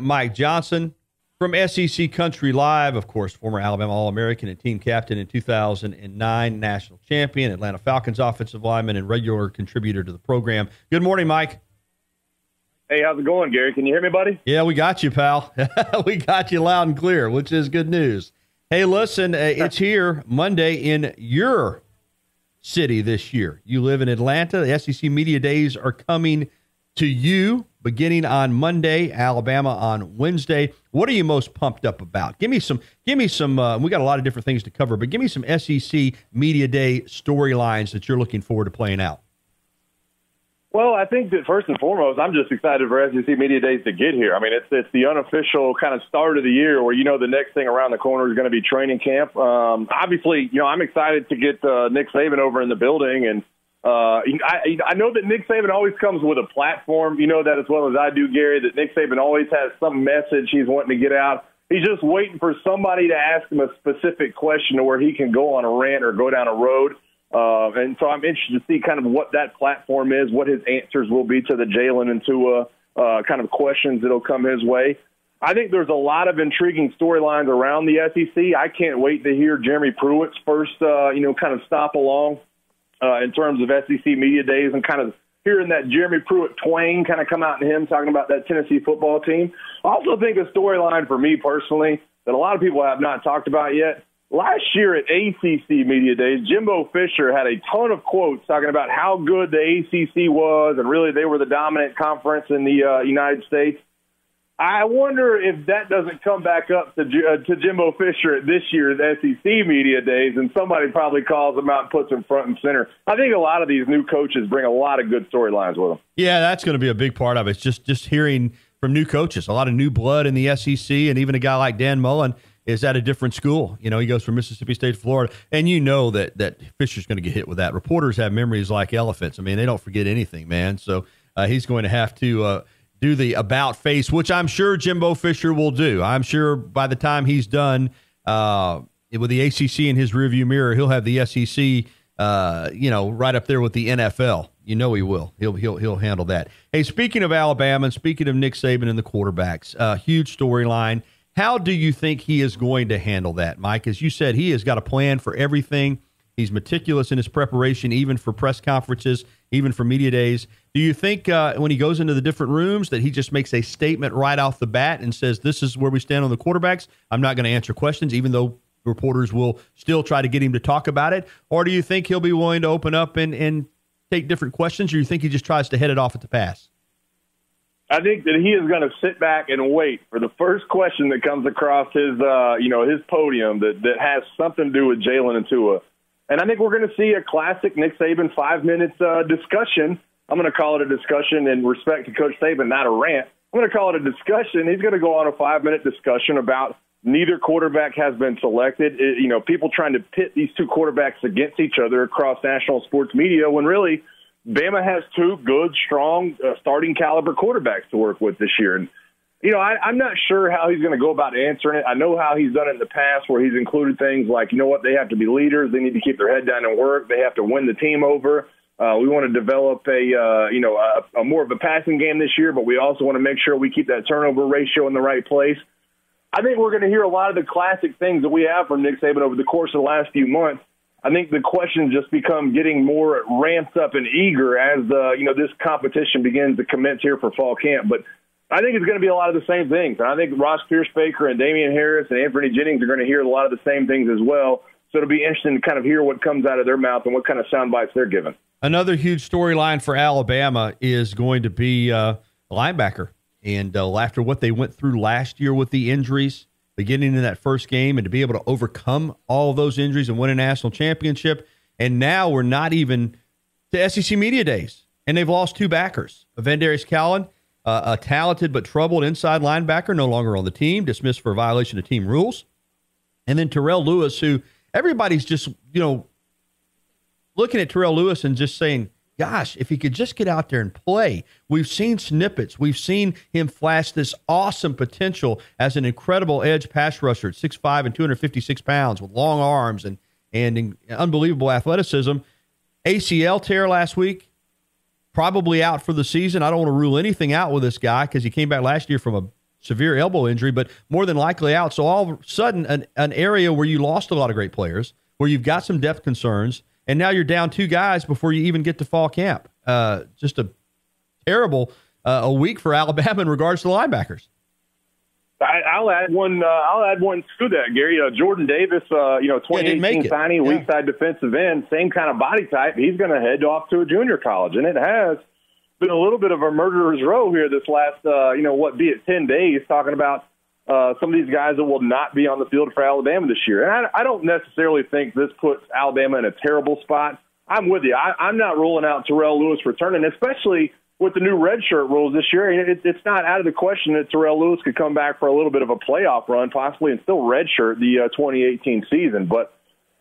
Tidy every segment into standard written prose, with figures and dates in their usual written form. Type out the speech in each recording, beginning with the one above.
Mike Johnson from SEC Country Live, of course, former Alabama All-American and team captain in 2009, national champion, Atlanta Falcons offensive lineman, and regular contributor to the program. Good morning, Mike. Hey, how's it going, Gary? Can you hear me, buddy? Yeah, we got you, pal. We got you loud and clear, which is good news. Hey, listen, it's here Monday in your city this year. You live in Atlanta. The SEC Media Days are coming to you beginning on Monday, Alabama on Wednesday. What are you most pumped up about? Give me some, we got a lot of different things to cover, but give me some SEC Media Day storylines that you're looking forward to playing out. Well, I think that first and foremost, I'm just excited for SEC Media Days to get here. I mean, it's the unofficial kind of start of the year where, the next thing around the corner is going to be training camp. Obviously, I'm excited to get Nick Saban over in the building. And I know that Nick Saban always comes with a platform. You know that as well as I do, Gary, that Nick Saban always has some message he's wanting to get out. He's just waiting for somebody to ask him a specific question to where he can go on a rant or go down a road. And so I'm interested to see kind of what that platform is, what his answers will be to the Jalen and Tua kind of questions that'll come his way. I think there's a lot of intriguing storylines around the SEC. I can't wait to hear Jeremy Pruitt's first, kind of stop along in terms of SEC Media Days and kind of hearing that Jeremy Pruitt twang kind of come out in him talking about that Tennessee football team. I also think a storyline for me personally that a lot of people have not talked about yet. Last year at ACC Media Days, Jimbo Fisher had a ton of quotes talking about how good the ACC was, and really they were the dominant conference in the United States. I wonder if that doesn't come back up to Jimbo Fisher at this year's SEC Media Days, and somebody probably calls him out and puts him front and center. I think a lot of these new coaches bring a lot of good storylines with them. Yeah, that's going to be a big part of it. It's just hearing from new coaches, a lot of new blood in the SEC, and even a guy like Dan Mullen is at a different school. He goes from Mississippi State to Florida. And that Fisher's going to get hit with that. Reporters have memories like elephants. I mean, they don't forget anything, man. So he's going to have to do the about face, which I'm sure Jimbo Fisher will do. I'm sure by the time he's done with the ACC in his rearview mirror, he'll have the SEC, right up there with the NFL. He will. He'll handle that. Hey, speaking of Alabama and speaking of Nick Saban and the quarterbacks, huge storyline. How do you think he is going to handle that, Mike? As you said, he has got a plan for everything. He's meticulous in his preparation, even for press conferences, even for media days. Do you think when he goes into the different rooms that he just makes a statement right off the bat and says, this is where we stand on the quarterbacks? I'm not going to answer questions, even though reporters will still try to get him to talk about it? Or do you think he'll be willing to open up and take different questions, or do you think he just tries to head it off at the pass? I think that he is going to sit back and wait for the first question that comes across his podium that has something to do with Jalen and Tua. And I think we're going to see a classic Nick Saban 5 minutes discussion. I'm going to call it a discussion in respect to Coach Saban, not a rant. I'm going to call it a discussion. He's going to go on a 5-minute discussion about neither quarterback has been selected. People trying to pit these two quarterbacks against each other across national sports media when really Bama has two good, strong, starting caliber quarterbacks to work with this year. And, I'm not sure how he's going to go about answering it. I know how he's done it in the past where he's included things like, they have to be leaders. They need to keep their head down and work. They have to win the team over. We want to develop a more of a passing game this year, but we also want to make sure we keep that turnover ratio in the right place. I think we're going to hear a lot of the classic things that we have from Nick Saban over the course of the last few months. I think the questions just become getting more ramped up and eager as this competition begins to commence here for fall camp. But I think it's going to be a lot of the same things. And I think Ross Pierce-Baker and Damian Harris and Anthony Jennings are going to hear a lot of the same things as well. So it'll be interesting to kind of hear what comes out of their mouth and what kind of sound bites they're given. Another huge storyline for Alabama is going to be linebacker. And after what they went through last year with the injuries, beginning in that first game, and to be able to overcome all of those injuries and win a national championship. And now we're not even to SEC Media Days, and they've lost two backers. Vandarius Cowan, a talented but troubled inside linebacker, no longer on the team, dismissed for a violation of team rules. And then Terrell Lewis, who everybody's just, looking at Terrell Lewis and just saying, gosh, if he could just get out there and play. We've seen snippets. We've seen him flash this awesome potential as an incredible edge pass rusher at 6'5" and 256 pounds with long arms and unbelievable athleticism. ACL tear last week, probably out for the season. I don't want to rule anything out with this guy because he came back last year from a severe elbow injury, but more than likely out. So all of a sudden, an area where you lost a lot of great players, where you've got some depth concerns, and now you're down 2 guys before you even get to fall camp. Just a terrible a week for Alabama in regards to linebackers. I'll add one. I'll add one to that, Gary. Jordan Davis, 2018 signing, weak side defensive end, same kind of body type. He's going to head off to a junior college, and it has been a little bit of a murderer's row here this last, 10 days, talking about some of these guys that will not be on the field for Alabama this year. And I don't necessarily think this puts Alabama in a terrible spot. I'm with you. I'm not ruling out Terrell Lewis returning, especially with the new redshirt rules this year. It's not out of the question that Terrell Lewis could come back for a little bit of a playoff run, possibly, and still redshirt the 2018 season. But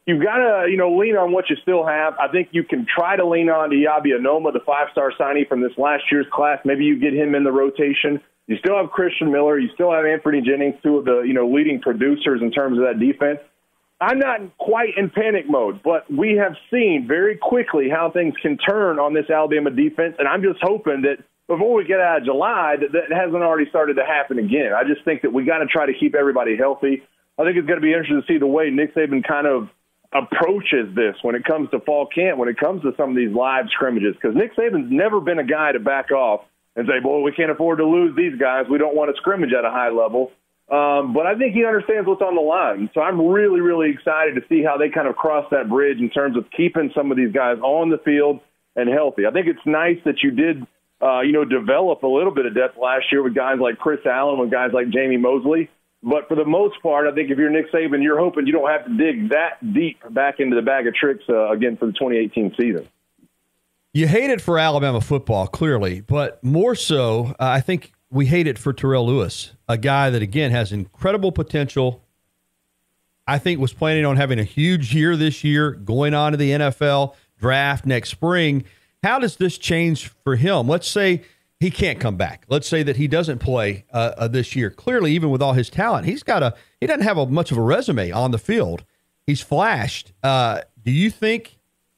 you've got to, lean on what you still have. I think you can try to lean on Diaby Anoma, the 5-star signee from this last year's class. Maybe you get him in the rotation. You still have Christian Miller. You still have Anthony Jennings, 2 of the, leading producers in terms of that defense. I'm not quite in panic mode, but we have seen very quickly how things can turn on this Alabama defense, and I'm just hoping that before we get out of July, that hasn't already started to happen again. I just think that we got to try to keep everybody healthy. I think it's going to be interesting to see the way Nick Saban kind of approaches this when it comes to fall camp, when it comes to some of these live scrimmages, because Nick Saban's never been a guy to back off and say, boy, we can't afford to lose these guys. We don't want to scrimmage at a high level. But I think he understands what's on the line. So I'm really, really excited to see how they kind of cross that bridge in terms of keeping some of these guys on the field and healthy. I think it's nice that you did, develop a little bit of depth last year with guys like Chris Allen, with guys like Jamie Mosley. But for the most part, I think if you're Nick Saban, you're hoping you don't have to dig that deep back into the bag of tricks again for the 2018 season. You hate it for Alabama football, clearly, but more so, I think we hate it for Terrell Lewis, a guy that, again, has incredible potential. I think was planning on having a huge year this year, going on to the NFL draft next spring. How does this change for him? Let's say he can't come back. Let's say that he doesn't play this year. Clearly, even with all his talent, he doesn't have much of a resume on the field. He's flashed. Do you think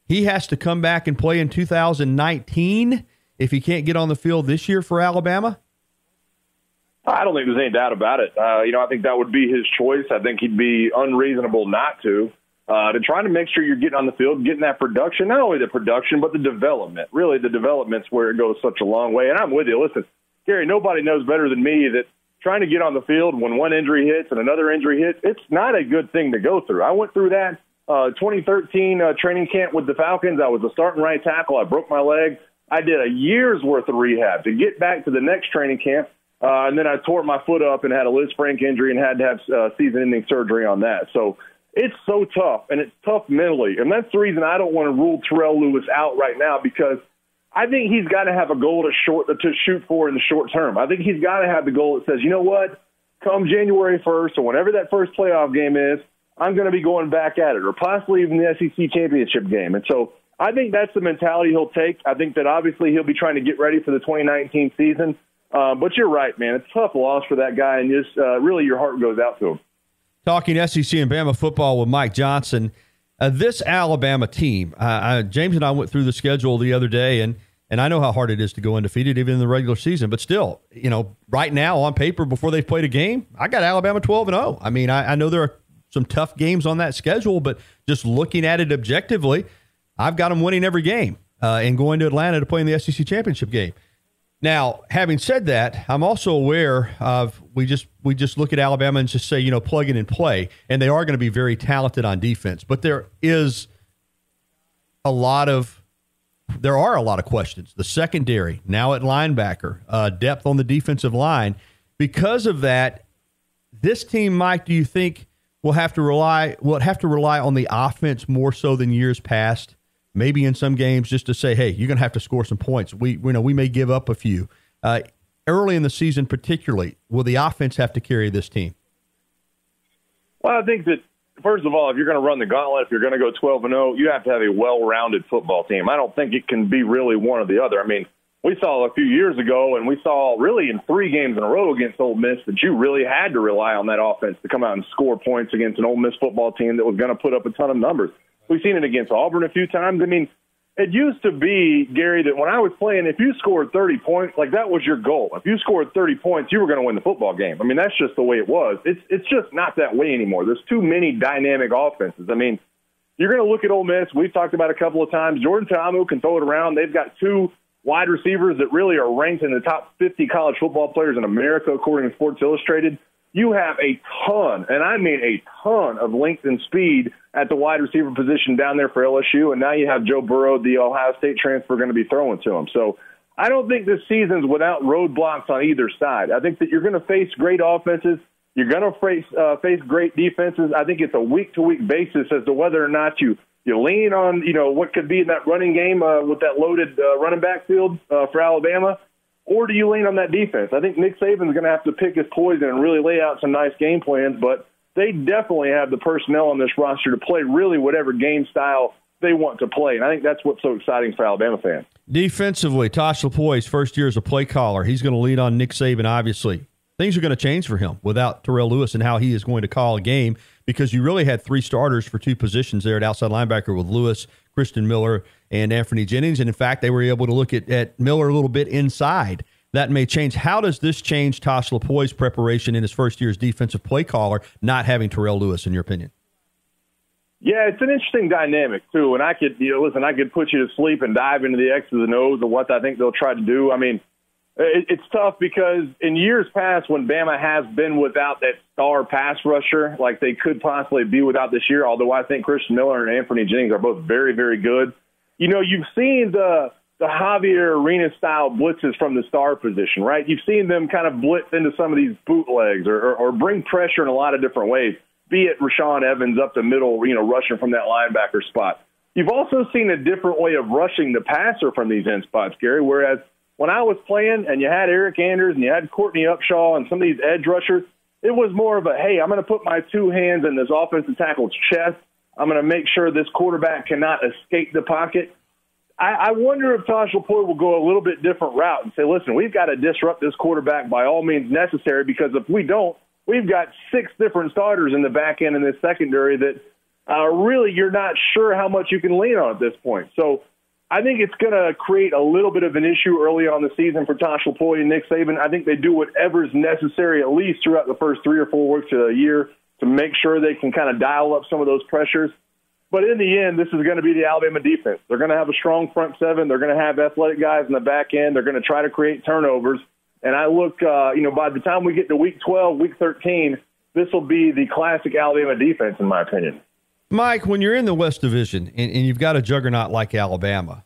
he has to come back and play in 2019 if he can't get on the field this year for Alabama? I don't think there's any doubt about it. I think that would be his choice. I think he'd be unreasonable not to try to make sure you're getting on the field, getting that production, not only the production, but the development. Really, the development's where it goes such a long way. And I'm with you. Listen, Gary, nobody knows better than me that trying to get on the field when one injury hits and another injury hits, it's not a good thing to go through. I went through that 2013 training camp with the Falcons. I was a starting right tackle. I broke my leg. I did a year's worth of rehab to get back to the next training camp. And then I tore my foot up and had a Liz Frank injury and had to have season-ending surgery on that. So it's so tough, and it's tough mentally. And that's the reason I don't want to rule Terrell Lewis out right now, because I think he's got to have a goal to shoot for in the short term. I think he's got to have the goal that says, you know what, come January 1st or whenever that first playoff game is, I'm going to be going back at it, or possibly even the SEC championship game. And so I think that's the mentality he'll take. I think that obviously he'll be trying to get ready for the 2019 season. But you're right, man. It's a tough loss for that guy, and just really your heart goes out to him. Talking SEC and Bama football with Mike Johnson. This Alabama team, James and I went through the schedule the other day, and I know how hard it is to go undefeated even in the regular season. But still, right now on paper before they've played a game, I got Alabama 12-0. I mean, I know there are some tough games on that schedule, but just looking at it objectively, I've got them winning every game and going to Atlanta to play in the SEC championship game. Now, having said that, I'm also aware of we just look at Alabama and just say, plug in and play, and they are going to be very talented on defense. But there are a lot of questions. The secondary, now at linebacker, depth on the defensive line. Because of that, this team, Mike, do you think will have to rely on the offense more so than years past? Maybe in some games just to say, hey, you're going to have to score some points. We may give up a few. Early in the season particularly, will the offense have to carry this team? Well, I think that, first of all, if you're going to run the gauntlet, if you're going to go 12-0, you have to have a well-rounded football team. I don't think it can be really one or the other. I mean, we saw a few years ago, and we saw really in 3 games in a row against Ole Miss, that you really had to rely on that offense to come out and score points against an Ole Miss football team that was going to put up a ton of numbers. We've seen it against Auburn a few times. I mean, It used to be, Gary, that when I was playing, if you scored 30 points, like that was your goal. If you scored 30 points, you were going to win the football game. I mean, that's just the way it was. It's just not that way anymore. There's too many dynamic offenses. I mean, you're going to look at Ole Miss. We've talked about it a couple of times. Jordan Ta'amu can throw it around. They've got two wide receivers that really are ranked in the top 50 college football players in America, according to Sports Illustrated. You have a ton, and I mean a ton, of length and speed at the wide receiver position down there for LSU, and now you have Joe Burrow, the Ohio State transfer, going to be throwing to him. So I don't think this season's without roadblocks on either side. I think that you're going to face great offenses. You're going to face great defenses. I think it's a week-to-week basis as to whether or not you lean on, what could be in that running game with that loaded running back field for Alabama, or do you lean on that defense? I think Nick Saban's going to have to pick his poison and really lay out some nice game plans, but they definitely have the personnel on this roster to play really whatever game style they want to play, and I think that's what's so exciting for Alabama fans. Defensively, Tosh Lupoi, first year as a play caller, he's going to lean on Nick Saban, obviously. Things are going to change for him without Terrell Lewis and how he is going to call a game, because you really had three starters for two positions there at outside linebacker with Lewis, Christian Miller, and Anthony Jennings. And, in fact, they were able to look at Miller a little bit inside. That may change. How does this change Tosh Lupoi's preparation in his first year as defensive play caller, not having Terrell Lewis, in your opinion? Yeah, it's an interesting dynamic, too. And I could, I could put you to sleep and dive into the X's and O's of what I think they'll try to do. I mean, it's tough because in years past when Bama has been without that star pass rusher, like they could possibly be without this year, although I think Christian Miller and Anthony Jennings are both very, very good. You've seen the Javier Arena-style blitzes from the star position, right? You've seen them kind of blitz into some of these bootlegs or bring pressure in a lot of different ways, be it Rashaan Evans up the middle, rushing from that linebacker spot. You've also seen a different way of rushing the passer from these end spots, Gary, whereas when I was playing and you had Eric Anders and you had Courtney Upshaw and some of these edge rushers, it was more of a, hey, I'm going to put my two hands in this offensive tackle's chest. I'm going to make sure this quarterback cannot escape the pocket. I wonder if Tosh Lupoi will go a little bit different route and say, listen, we've got to disrupt this quarterback by all means necessary, because if we don't, we've got six different starters in the back end in this secondary that really you're not sure how much you can lean on at this point. So I think it's going to create a little bit of an issue early on the season for Tosh Lupoi and Nick Saban. I think they do whatever's necessary, at least throughout the first 3 or 4 weeks of the year, to make sure they can kind of dial up some of those pressures. But in the end, this is going to be the Alabama defense. They're going to have a strong front seven. They're going to have athletic guys in the back end. They're going to try to create turnovers. And I look, by the time we get to week 12, week 13, this will be the classic Alabama defense, in my opinion. Mike, when you're in the West Division and you've got a juggernaut like Alabama,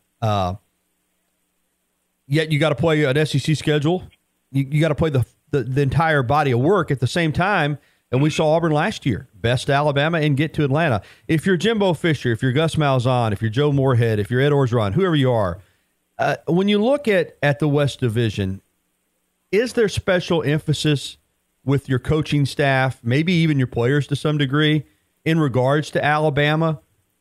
yet you got to play an SEC schedule, you got to play the entire body of work at the same time. And we saw Auburn last year, best Alabama, and get to Atlanta. If you're Jimbo Fisher, if you're Gus Malzahn, if you're Joe Moorhead, if you're Ed Orgeron, whoever you are, when you look at the West Division, is there special emphasis with your coaching staff, maybe even your players to some degree, in regards to Alabama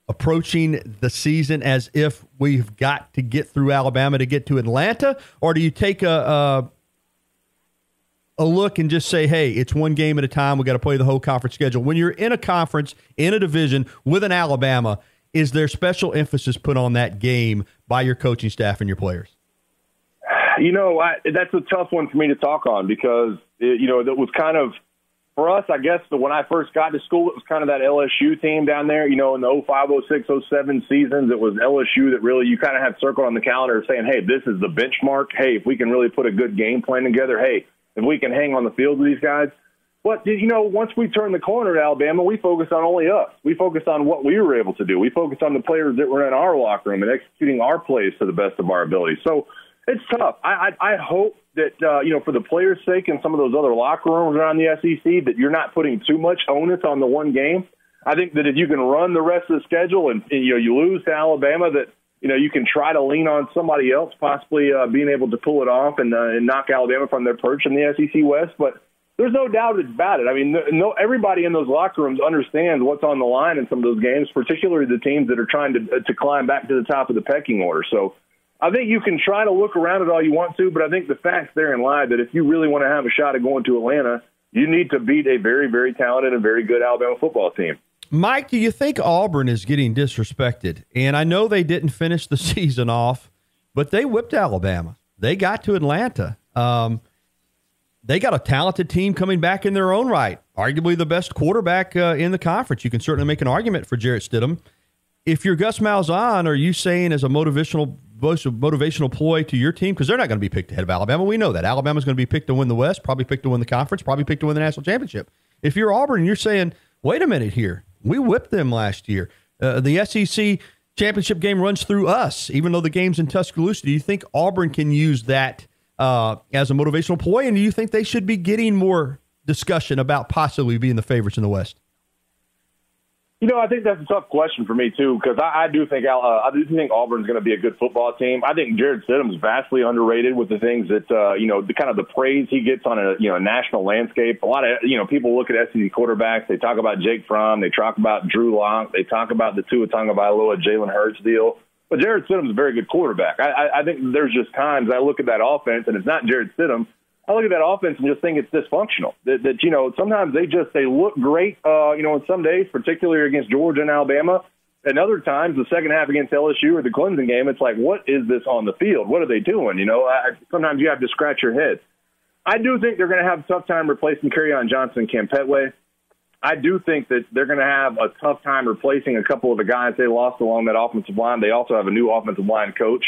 approaching the season as if we've got to get through Alabama to get to Atlanta? Or do you take a look and just say, hey, it's one game at a time, we got to play the whole conference schedule? When you're in a conference, in a division with an Alabama, is there special emphasis put on that game by your coaching staff and your players? That's a tough one for me to talk on because, that was kind of, for us, I guess, when I first got to school, it was kind of that LSU team down there, in the 05, 06, 07 seasons. It was LSU that really you kind of had circled on the calendar saying, hey, this is the benchmark. Hey, if we can really put a good game plan together, hey, if we can hang on the field with these guys. But, once we turned the corner at Alabama, we focused on only us. We focused on what we were able to do. We focused on the players that were in our locker room and executing our plays to the best of our ability. So it's tough. I hope that, for the players' sake and some of those other locker rooms around the SEC, that you're not putting too much onus on the one game. I think that if you can run the rest of the schedule and you lose to Alabama, that you can try to lean on somebody else, possibly being able to pull it off and knock Alabama from their perch in the SEC West. But there's no doubt about it. I mean, everybody in those locker rooms understands what's on the line in some of those games, particularly the teams that are trying to climb back to the top of the pecking order. So I think you can try to look around it all you want to, but I think the facts therein lie that if you really want to have a shot at going to Atlanta, you need to beat a very, very talented and very good Alabama football team. Mike, do you think Auburn is getting disrespected? And I know they didn't finish the season off, but they whipped Alabama. They got to Atlanta. They got a talented team coming back in their own right. Arguably the best quarterback in the conference. You can certainly make an argument for Jarrett Stidham. If you're Gus Malzahn, are you saying as a motivational ploy to your team? Because they're not going to be picked ahead of Alabama. We know that. Alabama's going to be picked to win the West, probably picked to win the conference, probably picked to win the national championship. If you're Auburn and you're saying, wait a minute here, we whipped them last year. The SEC championship game runs through us, even though the game's in Tuscaloosa. Do you think Auburn can use that as a motivational ploy, and do you think they should be getting more discussion about possibly being the favorites in the West? I think that's a tough question for me too, because I do think Auburn's going to be a good football team. I think Jarrett Stidham's vastly underrated with the things that the kind of the praise he gets on a national landscape. A lot of people look at SEC quarterbacks. They talk about Jake Fromm. They talk about Drew Lock. They talk about the Tua Tagovailoa, Jalen Hurts deal. But Jarrett Stidham's a very good quarterback. I think there's just times I look at that offense, and it's not Jarrett Stidham. I look at that offense and just think it's dysfunctional. That sometimes they look great, in some days, particularly against Georgia and Alabama. And other times, the second half against LSU or the Clemson game, it's like, what is this on the field? What are they doing? Sometimes you have to scratch your head. I do think they're going to have a tough time replacing Kerryon Johnson and Cam Petway. I do think that they're going to have a tough time replacing a couple of the guys they lost along that offensive line. They also have a new offensive line coach.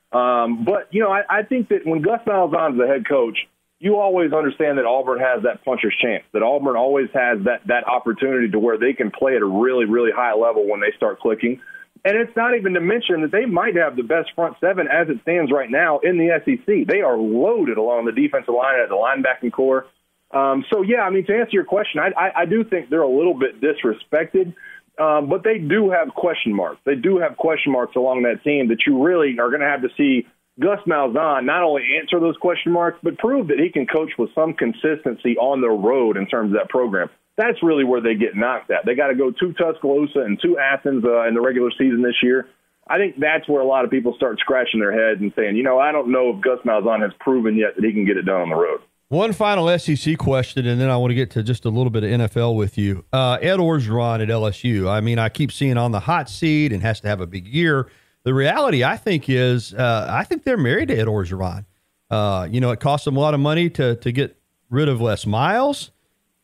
But I think that when Gus Malzahn's the head coach, you always understand that Auburn has that puncher's chance, that Auburn always has that opportunity to where they can play at a really, really high level when they start clicking. And it's not even to mention that they might have the best front seven as it stands right now in the SEC. They are loaded along the defensive line at the linebacking core. To answer your question, I do think they're a little bit disrespected, but they do have question marks. They do have question marks along that team that you really are going to have to see Gus Malzahn not only answer those question marks, but prove that he can coach with some consistency on the road in terms of that program. That's really where they get knocked at. They got to go to Tuscaloosa and to Athens in the regular season this year. I think that's where a lot of people start scratching their heads and saying, I don't know if Gus Malzahn has proven yet that he can get it done on the road. One final SEC question, and then I want to get to just a little bit of NFL with you. Ed Orgeron at LSU. I mean, I keep seeing on the hot seat and has to have a big year. The reality, I think, is I think they're married to Ed Orgeron. It costs them a lot of money to get rid of Les Miles,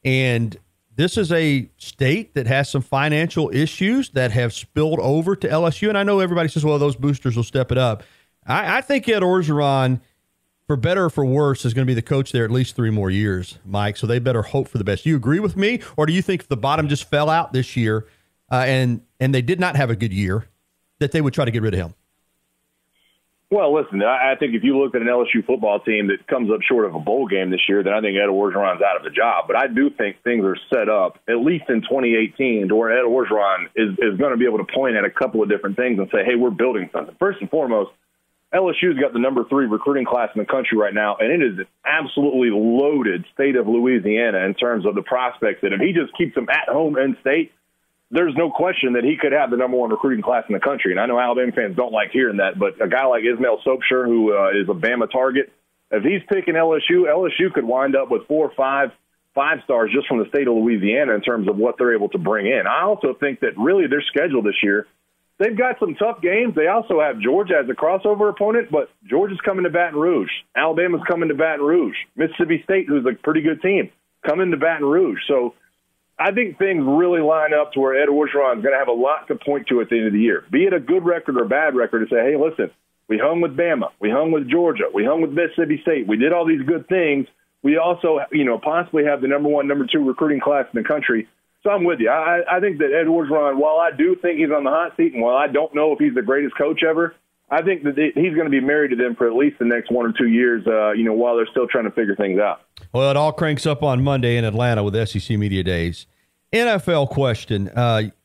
and this is a state that has some financial issues that have spilled over to LSU. And I know everybody says, well, those boosters will step it up. I think Ed Orgeron, for better or for worse, is going to be the coach there at least 3 more years, Mike, so they better hope for the best. Do you agree with me, or do you think if the bottom just fell out this year and they did not have a good year, that they would try to get rid of him? Well, listen, I think if you look at an LSU football team that comes up short of a bowl game this year, then I think Ed Orgeron's out of the job. But I do think things are set up, at least in 2018, to where Ed Orgeron is going to be able to point at a couple of different things and say, hey, we're building something. First and foremost, LSU's got the number 3 recruiting class in the country right now, and it is an absolutely loaded state of Louisiana in terms of the prospects that if he just keeps them at home in state, there's no question that he could have the number 1 recruiting class in the country. And I know Alabama fans don't like hearing that, but a guy like Ismail Sobshire, who is a Bama target, if he's picking LSU could wind up with 4 or 5 stars just from the state of Louisiana in terms of what they're able to bring in. I also think that really their schedule this year, they've got some tough games. They also have Georgia as a crossover opponent, but Georgia's coming to Baton Rouge. Alabama's coming to Baton Rouge. Mississippi State, who's a pretty good team, coming to Baton Rouge. So I think things really line up to where Ed Orgeron is going to have a lot to point to at the end of the year, be it a good record or a bad record, to say, hey, listen, we hung with Bama, we hung with Georgia, we hung with Mississippi State, we did all these good things. We also, possibly have the number 1, number 2 recruiting class in the country. So I'm with you. I think that Ed Orgeron, while I do think he's on the hot seat, and while I don't know if he's the greatest coach ever, I think that he's going to be married to them for at least the next 1 or 2 years, while they're still trying to figure things out. Well, it all cranks up on Monday in Atlanta with SEC Media Days. NFL question.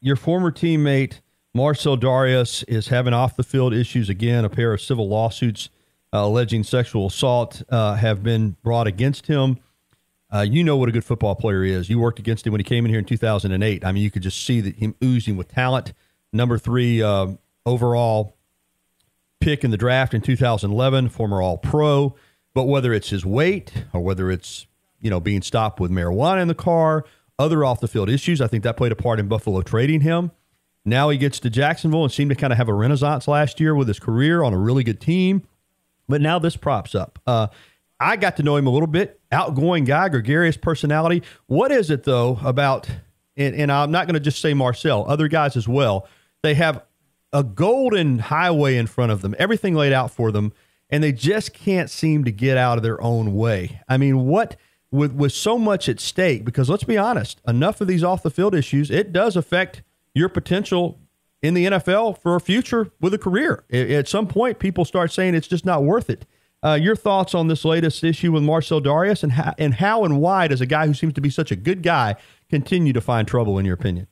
Your former teammate, Marcel Darius, is having off-the-field issues again. A pair of civil lawsuits alleging sexual assault have been brought against him. You know what a good football player is. You worked against him when he came in here in 2008. I mean, you could just see that him oozing with talent. Number 3 overall pick in the draft in 2011, former All-Pro. But whether it's his weight or whether it's, being stopped with marijuana in the car other off-the-field issues. I think that played a part in Buffalo trading him. Now he gets to Jacksonville and seemed to kind of have a renaissance last year with his career on a really good team. But now this props up. I got to know him a little bit. Outgoing guy, gregarious personality. What is it, though, about, and I'm not going to just say Marcel, other guys as well, they have a golden highway in front of them, everything laid out for them, and they just can't seem to get out of their own way. I mean, what with so much at stake, because let's be honest, enough of these off-the-field issues, it does affect your potential in the NFL for a future with a career. At some point, people start saying it's just not worth it. Your thoughts on this latest issue with Marcel Darius, and how and why does a guy who seems to be such a good guy continue to find trouble, in your opinion?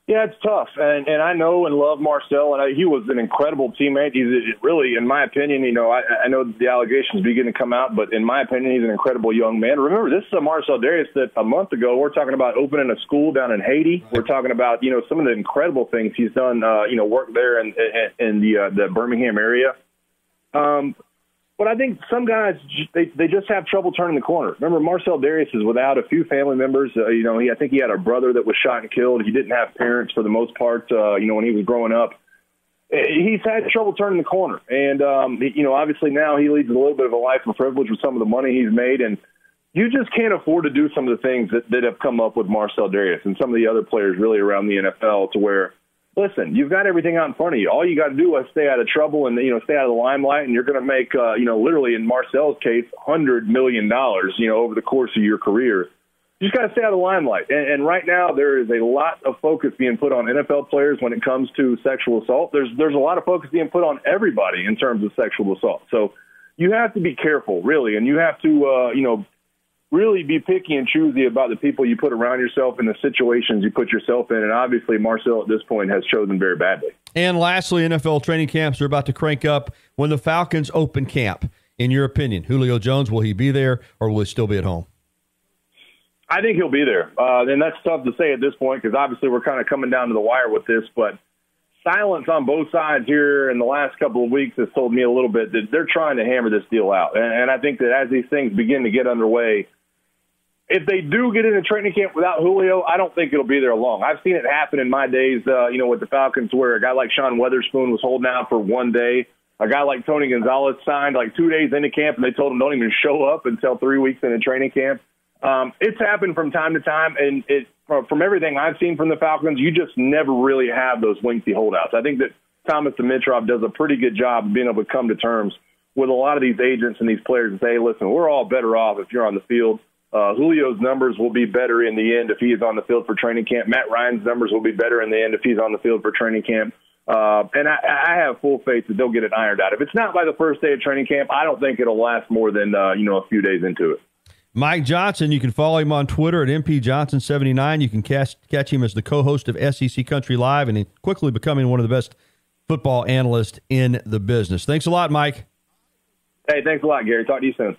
Yeah, it's tough, and I know and love Marcel, and he was an incredible teammate. He's really, in my opinion, I know the allegations begin to come out, but in my opinion, he's an incredible young man. Remember, this is a Marcel Darius that a month ago we're talking about opening a school down in Haiti. We're talking about some of the incredible things he's done. Work there in the Birmingham area. But I think some guys, they just have trouble turning the corner. Remember, Marcel Darius is without a few family members. I think he had a brother that was shot and killed. He didn't have parents for the most part, when he was growing up. He's had trouble turning the corner. And, obviously now he leads a little bit of a life of privilege with some of the money he's made. And you just can't afford to do some of the things that have come up with Marcel Darius and some of the other players really around the NFL to where, listen, you've got everything out in front of you. All you got to do is stay out of trouble and, stay out of the limelight, and you're going to make, literally in Marcel's case, $100 million, over the course of your career. You just got to stay out of the limelight. And right now there is a lot of focus being put on NFL players when it comes to sexual assault. There's a lot of focus being put on everybody in terms of sexual assault. So you have to be careful, really, and you have to, really be picky and choosy about the people you put around yourself and the situations you put yourself in. And obviously Marcel at this point has chosen very badly. And lastly, NFL training camps are about to crank up when the Falcons open camp. In your opinion, Julio Jones, will he be there or will he still be at home? I think he'll be there. And that's tough to say at this point because obviously we're kind of coming down to the wire with this, but silence on both sides here in the last couple of weeks has told me a little bit that they're trying to hammer this deal out. And I think that as these things begin to get underway, if they do get into training camp without Julio, I don't think it'll be there long. I've seen it happen in my days, with the Falcons, where a guy like Sean Weatherspoon was holding out for one day. A guy like Tony Gonzalez signed like 2 days into camp, and they told him don't even show up until 3 weeks into training camp. It's happened from time to time, and from everything I've seen from the Falcons, you just never really have those lengthy holdouts. I think that Thomas Dimitrov does a pretty good job of being able to come to terms with a lot of these agents and these players and say, hey, listen, we're all better off if you're on the field. Julio's numbers will be better in the end if he is on the field for training camp. Matt Ryan's numbers will be better in the end if he's on the field for training camp. And I have full faith that they'll get it ironed out. If it's not by the first day of training camp, I don't think it'll last more than, a few days into it. Mike Johnson, you can follow him on Twitter at MPJohnson79. You can catch him as the co-host of SEC Country Live, and he's quickly becoming one of the best football analysts in the business. Thanks a lot, Mike. Hey, thanks a lot, Gary. Talk to you soon.